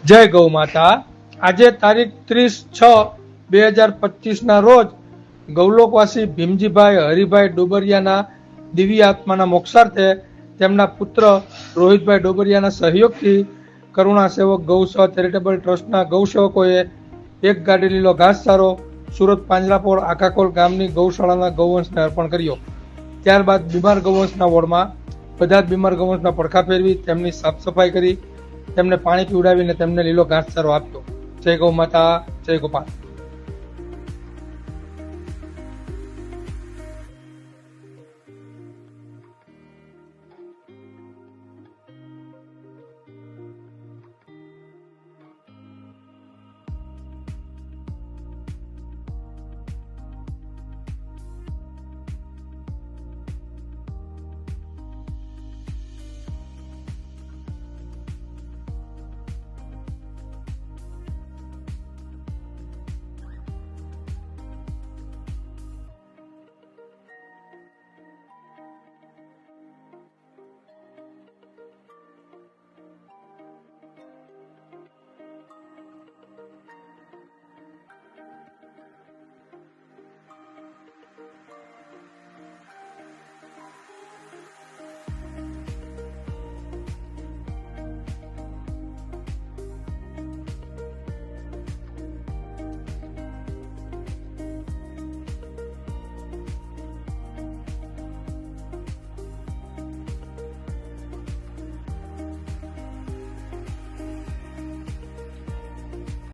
જય ગૌ માતા। આજે તારીખ 30/6/2025 રોજ ગૌલોકવાસી ભીમજીભાઈ હરિભાઈ ડોબરિયાના દિવ્ય આત્માના મોક્ષાર્થે તેમના પુત્ર રોહિતભાઈ ડોબરિયાના સહયોગથી કરુણા સેવક ગૌસેવા ચેરિટેબલ ટ્રસ્ટના ગૌસેવકોએ એક ગાડી લીલો ઘાસચારો સુરત પાંજરાપોળ આકાકોલ ગામની ગૌશાળાના ગૌવંશને અર્પણ કર્યો। ત્યારબાદ બીમાર ગૌવંશના વોર્ડમાં બધા જ બીમાર ગૌવંશના પડખા ફેરવી તેમની સાફ સફાઈ કરી તેમને પાણી પીવડાવીને તેમને લીલો ઘાસચારો આપ્યો। જય ગૌ માતા, જય ગોપાલ।